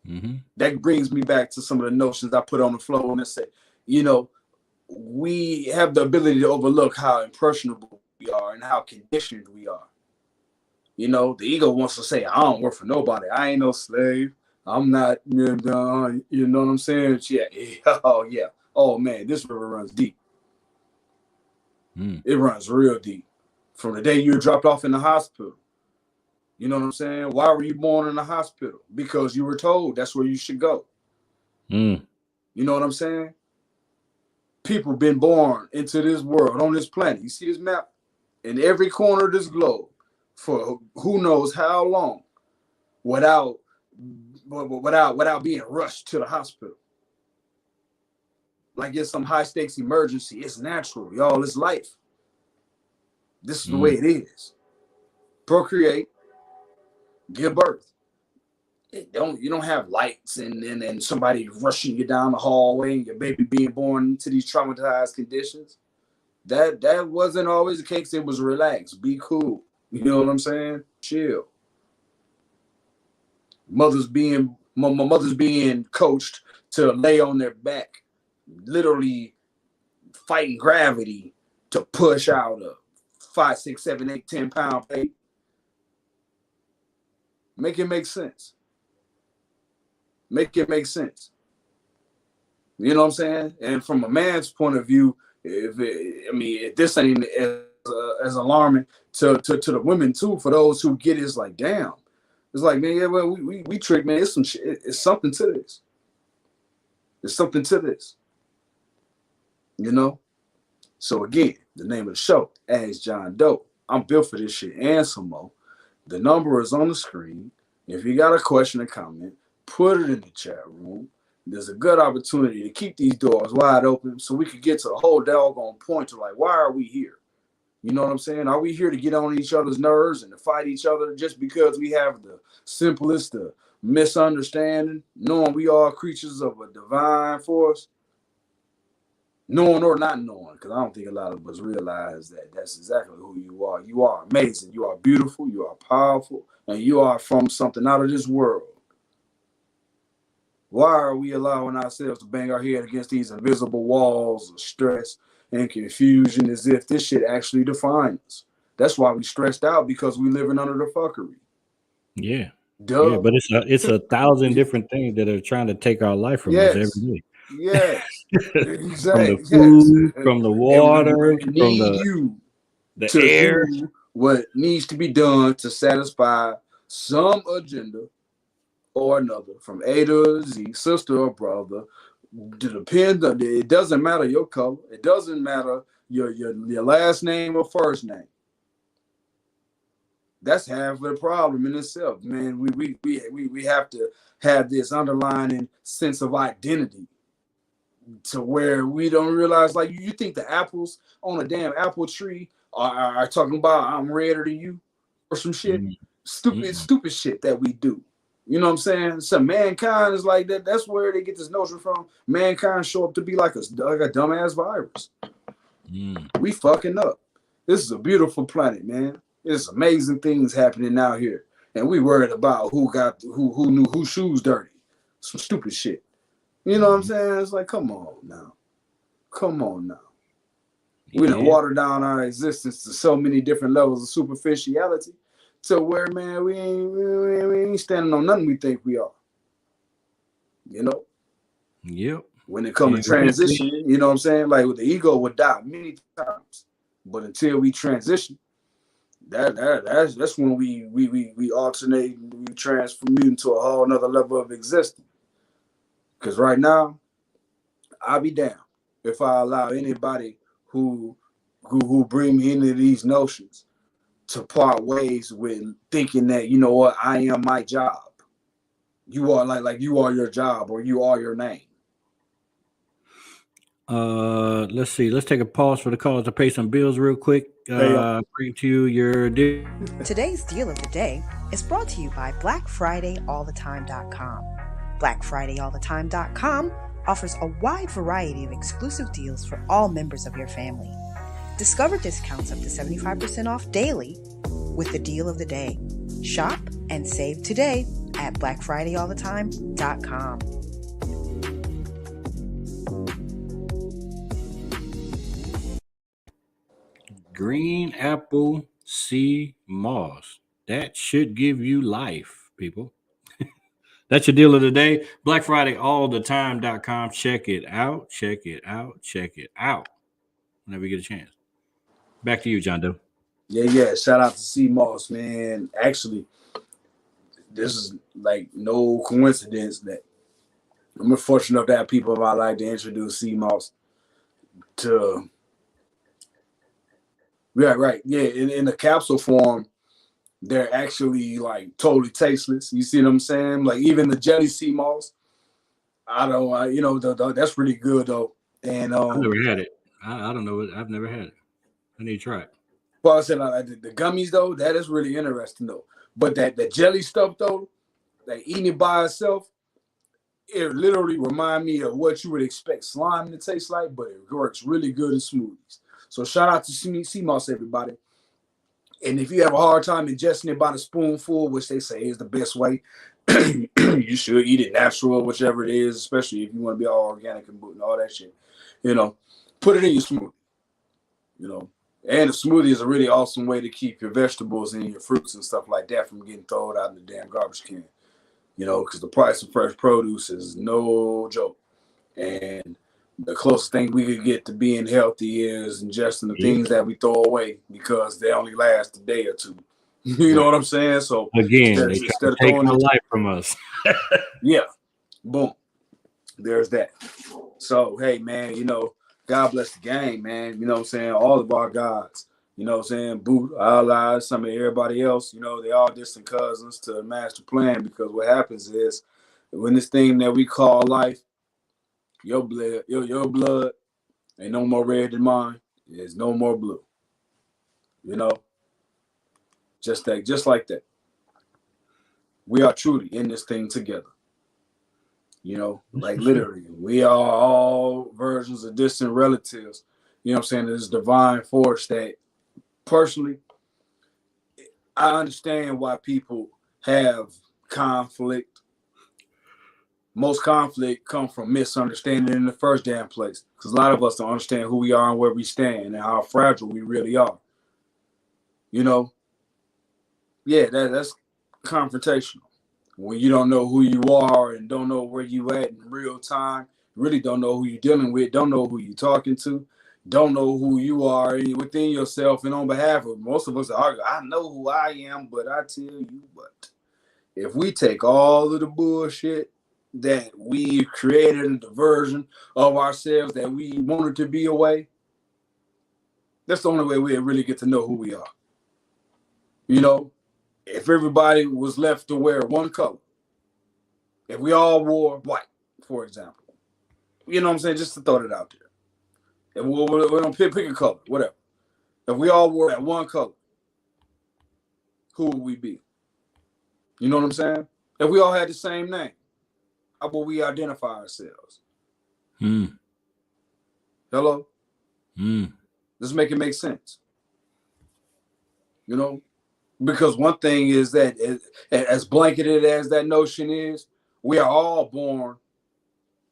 Speaker 1: Mm-hmm.
Speaker 2: That brings me back to some of the notions I put on the floor and I said, we have the ability to overlook how impressionable we are and how conditioned we are. The ego wants to say, I don't work for nobody. I ain't no slave. I'm not, you know what I'm saying? Yeah. Oh, yeah. Oh, man, this river runs deep. It runs real deep. From the day you were dropped off in the hospital. You know what I'm saying? Why were you born in the hospital? Because you were told that's where you should go. You know what I'm saying? People been born into this world, on this planet. You see this map? In every corner of this globe for who knows how long without being rushed to the hospital. Like it's some high stakes emergency. It's natural, y'all. It's life. This is the way it is. Procreate. Give birth. You don't have lights and somebody rushing you down the hallway and your baby being born into these traumatized conditions. That wasn't always the case. It was relaxed, be cool. You know what I'm saying? Chill. My mother's being coached to lay on their back, literally fighting gravity to push out a 5, 6, 7, 8, 10 pound baby. Make it make sense. Make it make sense. You know what I'm saying? And from a man's point of view, if this ain't as alarming to the women too, for those who get it, it's like, damn. It's like, man, yeah, well, we trick, man. It's some shit. It's something to this. There's something to this. So again, the name of the show, Ask Jon Doe. I'm built for this shit and some more. The number is on the screen. If you got a question or comment, put it in the chat room. There's a good opportunity to keep these doors wide open so we could get to the whole doggone point to like, why are we here? You know what I'm saying? Are we here to get on each other's nerves and to fight each other just because we have the simplest misunderstanding, knowing we are creatures of a divine force? knowing or not knowing, because I don't think a lot of us realize that that's exactly who you are. You are amazing. You are beautiful. You are powerful. And you are from something out of this world. Why are we allowing ourselves to bang our head against these invisible walls of stress and confusion as if this shit actually defines us? That's why we stressed out, because we living under the fuckery.
Speaker 1: Yeah.
Speaker 2: Duh.
Speaker 1: Yeah, but it's a thousand different things that are trying to take our life from us every day.
Speaker 2: Yes.
Speaker 1: From the food, from the water, from the air.
Speaker 2: Do what needs to be done to satisfy some agenda or another, from A to Z, sister or brother. It doesn't matter your color. It doesn't matter your last name or first name. That's half of the problem in itself, man. We have to have this underlying sense of identity, to where we don't realize, like, you think the apples on a damn apple tree are talking about I'm redder than you or some shit. Stupid shit that we do. You know what I'm saying? So mankind is like that. That's where they get this notion from. Mankind show up to be like a dumbass virus. We fucking up. This is a beautiful planet, man. There's amazing things happening out here, and we worried about who knew whose shoes dirty. Some stupid shit. You know what I'm saying? It's like, come on now. We done watered down our existence to so many different levels of superficiality, to where, man, we ain't standing on nothing we think we are. You know?
Speaker 1: Yep.
Speaker 2: When it comes to transition, you know what I'm saying? Like, with the ego would die many times, but until we transition, that's when we alternate, we transform into a whole nother level of existence. Because right now, I'll be damned if I allow anybody who bring me into these notions to part ways with thinking that, you know what, I am my job. You are like you are your job, or you are your name.
Speaker 1: Let's see. Let's take a pause for the calls to pay some bills real quick. Bring to you your deal.
Speaker 3: Today's deal of the day is brought to you by BlackFridayAllTheTime.com. BlackFridayAllTheTime.com offers a wide variety of exclusive deals for all members of your family. Discover discounts up to 75% off daily with the deal of the day. Shop and save today at BlackFridayAllTheTime.com.
Speaker 1: Green apple sea moss. That should give you life, people. That's your deal of the day. BlackFridayAllTheTime.com. Check it out. Whenever you get a chance. Back to you, Jon Doe.
Speaker 2: Yeah. Shout out to Sea Moss, man. Actually, this is like no coincidence that I'm fortunate enough to have people in my life to introduce Sea Moss to. Right. Yeah, in the capsule form, they're actually like totally tasteless. You see what I'm saying? Like, even the jelly sea moss, that's really good though. And
Speaker 1: I've never had it. I don't know. I've never had it. I need to try it.
Speaker 2: Well, I said the gummies though, that is really interesting though. But the jelly stuff though, like eating it by itself, it literally reminds me of what you would expect slime to taste like, but it works really good in smoothies. So shout out to sea moss, everybody. And if you have a hard time ingesting it by the spoonful, which they say is the best way, you should eat it natural, whichever it is, especially if you want to be all organic and all that shit. You know, put it in your smoothie. You know, and a smoothie is a really awesome way to keep your vegetables and your fruits and stuff like that from getting thrown out in the damn garbage can. You know, because the price of fresh produce is no joke. And the closest thing we could get to being healthy is ingesting the things that we throw away, because they only last a day or two. You know what I'm saying? So
Speaker 1: again, instead of taking the life from us.
Speaker 2: Yeah. Boom. There's that. So, hey, man, you know, God bless the game, man. You know what I'm saying? All of our gods. You know what I'm saying? Boot, Allah, some of everybody else, you know, they all distant cousins to the master plan, because what happens is when this thing that we call life, your blood ain't no more red than mine. There's no more blue. You know? Just like that. We are truly in this thing together. You know, like literally, we are all versions of distant relatives. You know what I'm saying? This divine force that personally, I understand why people have conflict. Most conflict come from misunderstanding in the first damn place. Because a lot of us don't understand who we are and where we stand and how fragile we really are. You know? Yeah, that's confrontational. When you don't know who you are and don't know where you at in real time, really don't know who you're dealing with, don't know who you're talking to, don't know who you are within yourself and on behalf of most of us argue, I know who I am, but I tell you what, if we take all of the bullshit that we created a diversion of ourselves that we wanted to be away, that's the only way we really get to know who we are. You know, if everybody was left to wear one color, if we all wore white, for example, you know what I'm saying, just to throw it out there. If we don't pick a color, whatever. If we all wore that one color, who would we be? You know what I'm saying? If we all had the same name, how would we identify ourselves? Hello? Let's make it make sense. You know? Because one thing is that, as blanketed as that notion is, we are all born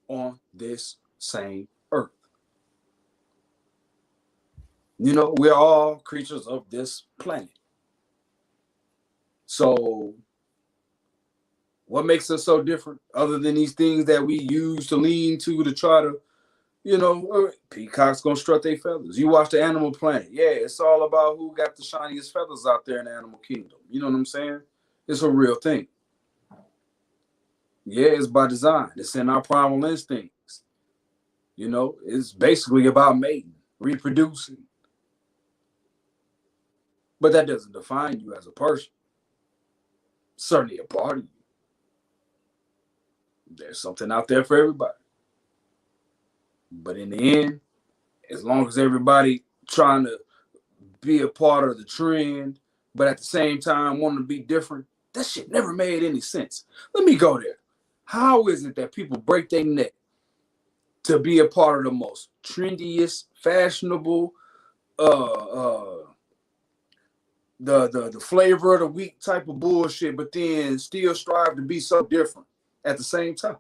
Speaker 2: on this same earth. You know, we're all creatures of this planet. So, what makes us so different, other than these things that we use to lean to try to, you know, peacocks gonna strut their feathers. You watch the Animal Planet. Yeah, it's all about who got the shiniest feathers out there in the animal kingdom. You know what I'm saying? It's a real thing. Yeah, it's by design. It's in our primal instincts. You know, it's basically about mating, reproducing. But that doesn't define you as a person. Certainly a part of you. There's something out there for everybody. But in the end, as long as everybody trying to be a part of the trend, but at the same time wanting to be different, that shit never made any sense. Let me go there. How is it that people break their neck to be a part of the most trendiest, fashionable, the flavor of the week type of bullshit, but then still strive to be so different at the same time?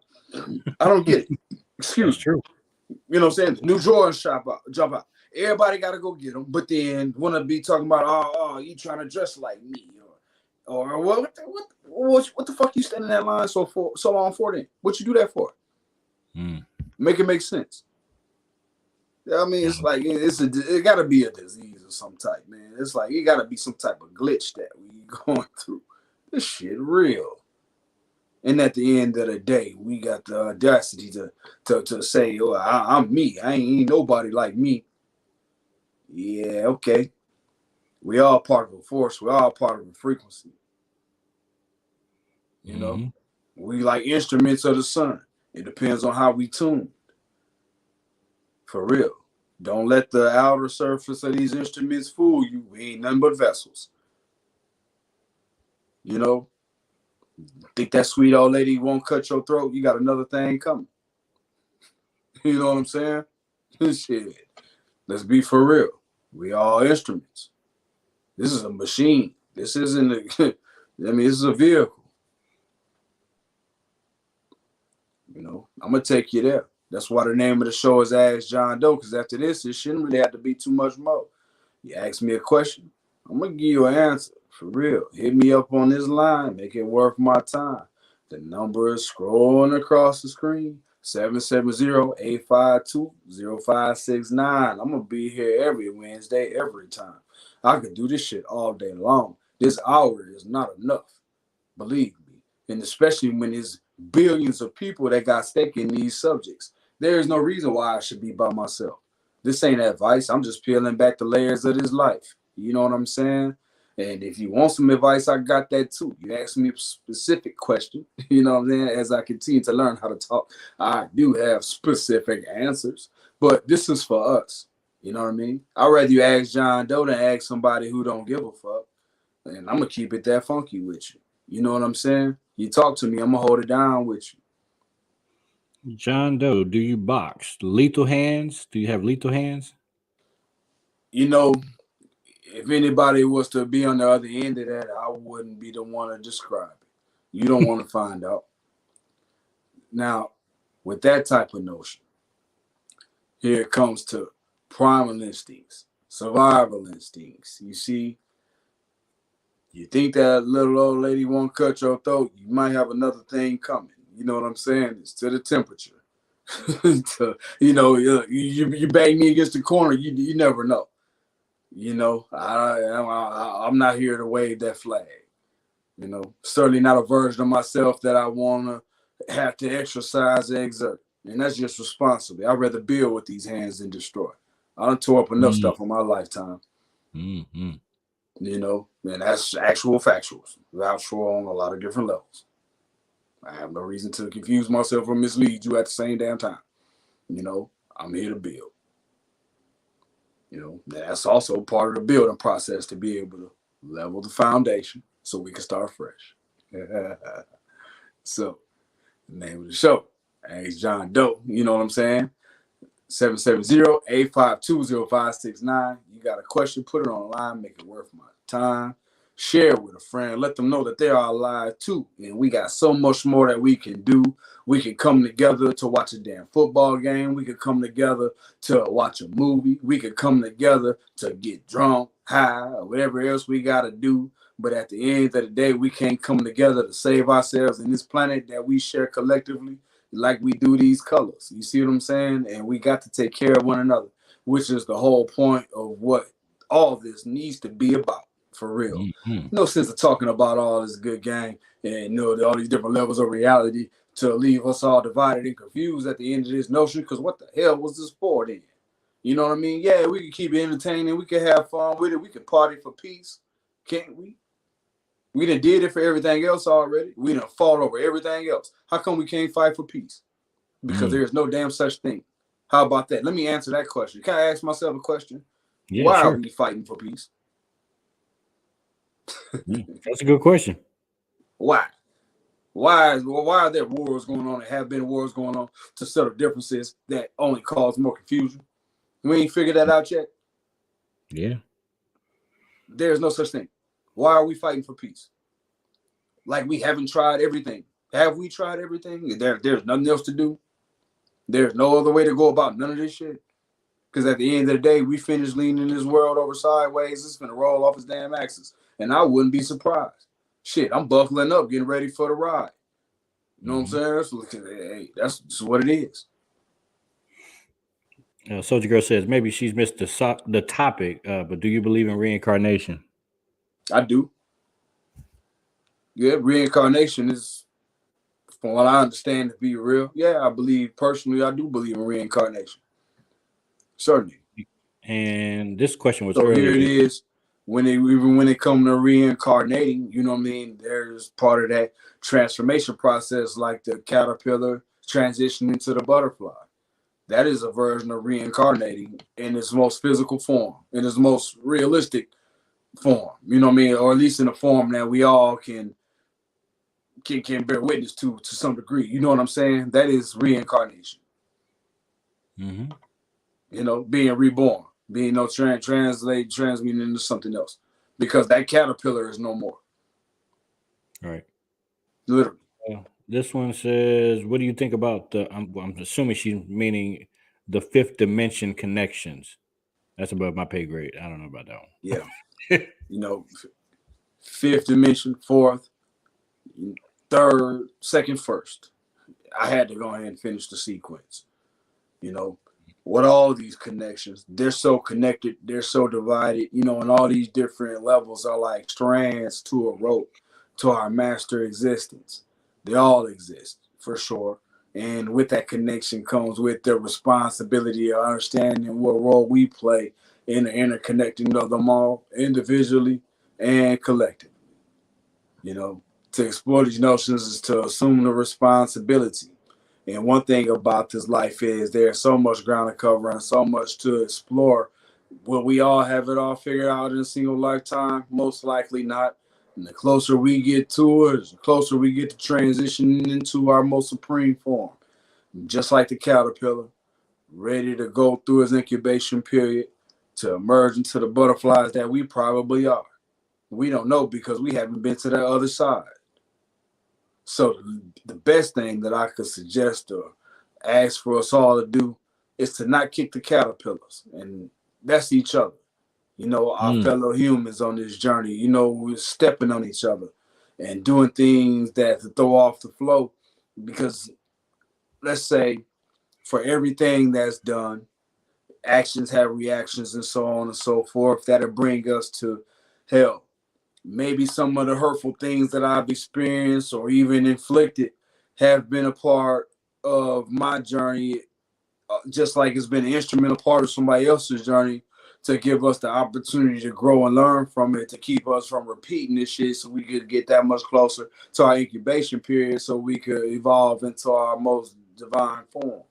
Speaker 2: I don't get it. Excuse me. True. You know what I'm saying? The new Jordans jump out. Everybody got to go get them, but then want to be talking about, oh, you trying to dress like me, or what the fuck you standing in that line so long for then? What you do that for? Make it make sense. I mean, it's like it got to be a disease of some type, man. It's like it got to be some type of glitch that we going through. This shit real. And at the end of the day, we got the audacity to say, oh, I'm me. I ain't nobody like me. Yeah, okay. We all part of a force. We all part of a frequency. You know, we like instruments of the sun. It depends on how we tune. For real. Don't let the outer surface of these instruments fool you. We ain't nothing but vessels. You know? Think that sweet old lady won't cut your throat? You got another thing coming. You know what I'm saying? Shit. Let's be for real. We all instruments. This is a machine. This isn't this is a vehicle. You know, I'm gonna take you there. That's why the name of the show is Ask Jon Doe, because after this, it shouldn't really have to be too much more. You ask me a question, I'm gonna give you an answer. For real. Hit me up on this line. Make it worth my time. The number is scrolling across the screen. 770-852-0569. I'm going to be here every Wednesday, every time. I could do this shit all day long. This hour is not enough. Believe me. And especially when there's billions of people that got stake in these subjects. There is no reason why I should be by myself. This ain't advice. I'm just peeling back the layers of this life. You know what I'm saying? And if you want some advice, I got that too. You ask me a specific question, you know what I'm saying? As I continue to learn how to talk, I do have specific answers. But this is for us. You know what I mean? I'd rather you ask Jon Doe than ask somebody who don't give a fuck. And I'm going to keep it that funky with you. You know what I'm saying? You talk to me, I'm going to hold it down with you.
Speaker 1: John Doe, do you box? Lethal hands? Do you have lethal hands?
Speaker 2: You know, if anybody was to be on the other end of that, I wouldn't be the one to describe it. You don't want to find out. Now, with that type of notion, here it comes to primal instincts, survival instincts. You see, you think that little old lady won't cut your throat, you might have another thing coming. You know what I'm saying? It's to the temperature. You bang me against the corner, you never know. You know, I'm not here to wave that flag. You know, certainly not a version of myself that I want to have to exercise and exert. And that's just responsibly. I'd rather build with these hands than destroy. I done tore up enough stuff in my lifetime.
Speaker 1: Mm-hmm.
Speaker 2: You know, and that's actual factuals. Vouch for on a lot of different levels. I have no reason to confuse myself or mislead you at the same damn time. You know, I'm here to build. You know, that's also part of the building process to be able to level the foundation so we can start fresh. So, the name of the show, Ask Jon Doe. You know what I'm saying? 770-852-0569. You got a question, put it on the line, make it worth my time. Share it with a friend. Let them know that they are alive too. And we got so much more that we can do. We can come together to watch a damn football game. We could come together to watch a movie. We could come together to get drunk, high, or whatever else we got to do. But at the end of the day, we can't come together to save ourselves in this planet that we share collectively like we do these colors. You see what I'm saying? And we got to take care of one another, which is the whole point of what all this needs to be about. For real. Mm-hmm. No sense of talking about all this good game and all these different levels of reality to leave us all divided and confused at the end of this notion, because what the hell was this for then? You know what I mean? Yeah, we can keep it entertaining. We can have fun with it. We can party for peace. Can't we? We done did it for everything else already. We done fought over everything else. How come we can't fight for peace? Because there's no damn such thing. How about that? Let me answer that question. Can I ask myself a question?
Speaker 1: Yeah,
Speaker 2: Why
Speaker 1: sure.
Speaker 2: are we fighting for peace?
Speaker 1: That's a good question.
Speaker 2: Why? Why are there wars going on and have been wars going on to settle differences that only cause more confusion? We ain't figured that out yet.
Speaker 1: Yeah.
Speaker 2: There's no such thing. Why are we fighting for peace? Like we haven't tried everything. Have we tried everything? There's nothing else to do. There's no other way to go about none of this shit. Because at the end of the day, we finished leaning this world over sideways. It's going to roll off its damn axis. And I wouldn't be surprised. Shit, I'm buckling up, getting ready for the ride. You know what I'm saying? That's just what it is.
Speaker 1: Soldier Girl says, maybe she's missed the topic, but do you believe in reincarnation?
Speaker 2: I do. Yeah, reincarnation is, from what I understand, to be real. Yeah, I do believe in reincarnation. Certainly.
Speaker 1: And this question was
Speaker 2: so
Speaker 1: earlier.
Speaker 2: Here it is. When it comes to reincarnating, you know what I mean? There's part of that transformation process, like the caterpillar transitioning to the butterfly. That is a version of reincarnating in its most physical form, in its most realistic form. You know what I mean? Or at least in a form that we all can bear witness to some degree. You know what I'm saying? That is reincarnation.
Speaker 1: Mm-hmm.
Speaker 2: You know, being reborn. Being transmuting into something else, because that caterpillar is no more.
Speaker 1: All right.
Speaker 2: Literally.
Speaker 1: This one says, what do you think about I'm assuming she's meaning the fifth dimension connections. That's above my pay grade. I don't know about that one.
Speaker 2: Yeah. You know, fifth dimension, fourth, third, second, first. I had to go ahead and finish the sequence. You know, what all these connections, they're so connected, they're so divided, you know, and all these different levels are like strands to a rope to our master existence. They all exist, for sure. And with that connection comes with the responsibility of understanding what role we play in the interconnecting of them all individually and collectively. You know, to explore these notions is to assume the responsibility. And one thing about this life is there's so much ground to cover and so much to explore. Will we all have it all figured out in a single lifetime? Most likely not. And the closer we get to it, the closer we get to transitioning into our most supreme form. just like the caterpillar, ready to go through its incubation period to emerge into the butterflies that we probably are. We don't know because we haven't been to that other side. So the best thing that I could suggest or ask for us all to do is to not kick the caterpillars, and that's each other. You know, our fellow humans on this journey, you know, we're stepping on each other and doing things that to throw off the flow. Because let's say for everything that's done, actions have reactions and so on and so forth. That'll bring us to hell. Maybe some of the hurtful things that I've experienced or even inflicted have been a part of my journey, just like it's been an instrumental part of somebody else's journey to give us the opportunity to grow and learn from it, to keep us from repeating this shit so we could get that much closer to our incubation period so we could evolve into our most divine form.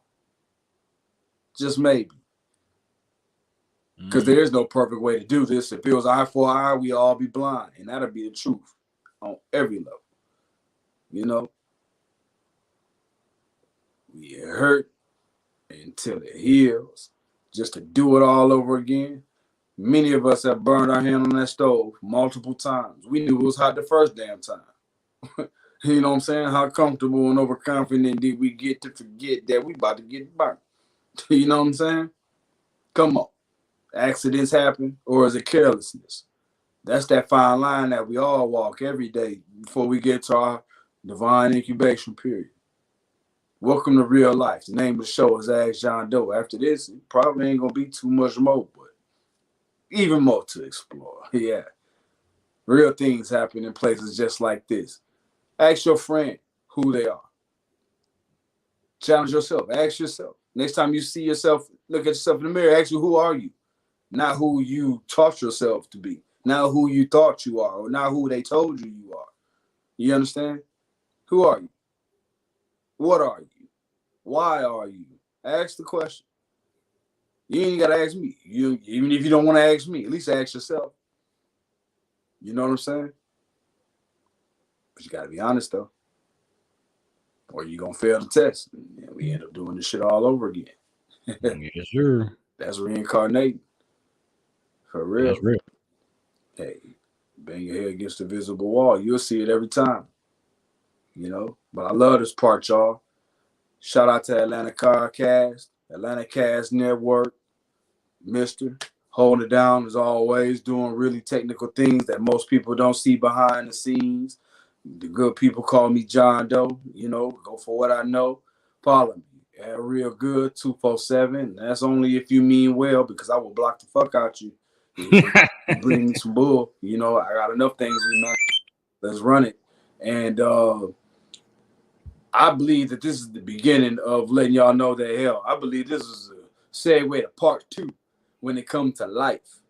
Speaker 2: Just maybe. Because there is no perfect way to do this. If it was eye for eye, we all be blind. And that'll be the truth on every level. You know? We get hurt until it heals. Just to do it all over again. Many of us have burned our hand on that stove multiple times. We knew it was hot the first damn time. You know what I'm saying? How comfortable and overconfident did we get to forget that we about to get burnt? You know what I'm saying? Come on. Accidents happen, or is it carelessness? That's that fine line that we all walk every day before we get to our divine incubation period. Welcome to real life. The name of the show is Ask Jon Doe. After this, it probably ain't gonna be too much more, but even more to explore. Yeah. Real things happen in places just like this. Ask your friend who they are. Challenge yourself. Ask yourself. Next time you see yourself, look at yourself in the mirror, ask you, who are you? Not who you taught yourself to be. Not who you thought you are, or not who they told you you are. You understand? Who are you? What are you? Why are you? Ask the question. You ain't got to ask me. Even if you don't want to ask me, at least ask yourself. You know what I'm saying? But you got to be honest, though. Or you're going to fail the test. And we end up doing this shit all over again.
Speaker 1: Yes, sir.
Speaker 2: That's reincarnating. For real.
Speaker 1: That's real.
Speaker 2: Hey, bang your head against the visible wall. You'll see it every time. You know? But I love this part, y'all. Shout out to Atlanta Carcast, Atlanta Cast Network, Mr. Holding it down as always, doing really technical things that most people don't see behind the scenes. The good people call me Jon Doe, you know, go for what I know. Follow me at Real Good 247. That's only if you mean well, because I will block the fuck out you. Bring me some bull. You know, I got enough things we know. Let's run it. And I believe that this is the beginning of letting y'all know that, hell, I believe this is a segue to part 2 when it comes to life.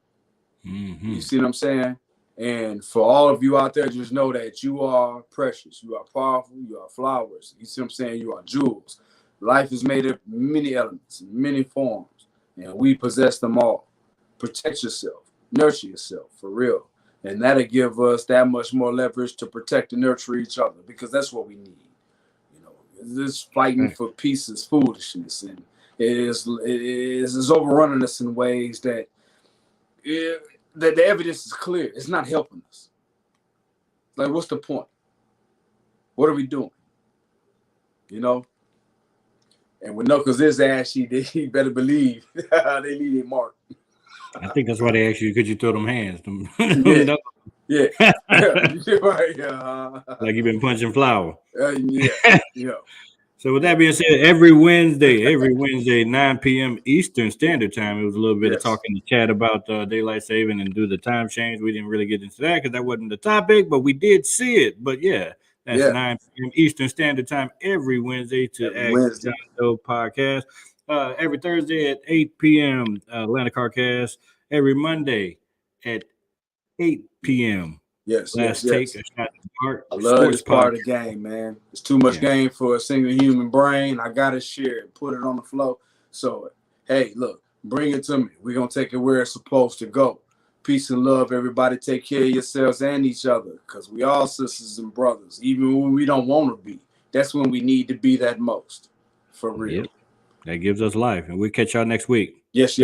Speaker 2: Mm-hmm. You see what I'm saying? And for all of you out there, just know that you are precious. You are powerful. You are flowers. You see what I'm saying? You are jewels. Life is made of many elements, many forms, and we possess them all. Protect yourself. Nurture yourself, for real. And that'll give us that much more leverage to protect and nurture each other, because that's what we need. You know, this fighting for peace is foolishness, and it is overrunning us in ways that the evidence is clear. It's not helping us. Like, what's the point? What are we doing? You know? And with Knuckles is ashy, he better believe they need a mark.
Speaker 1: I think that's why they asked you, could you throw them hands?
Speaker 2: Yeah. Right.
Speaker 1: Like you've been punching flour.
Speaker 2: Yeah.
Speaker 1: So with that being said, every Wednesday, 9 p.m. Eastern Standard Time, it was a little bit of talking to chat about daylight saving and do the time change. We didn't really get into that because that wasn't the topic, but we did see it. But yeah, that's 9 p.m. Eastern Standard Time every Wednesday to Ask Jon Doe Podcast. Every Thursday at 8 p.m. Atlanta Carcast. Every Monday at 8 p.m.
Speaker 2: Yes.
Speaker 1: Take a shot at the heart.
Speaker 2: I love this part of the game, man. It's too much game for a single human brain. I gotta share it, put it on the flow. So, hey, look, bring it to me. We're gonna take it where it's supposed to go. Peace and love, everybody. Take care of yourselves and each other, because we all sisters and brothers, even when we don't want to be. That's when we need to be that most. For real.
Speaker 1: Yep. That gives us life. And we'll catch y'all next week.
Speaker 2: Yes.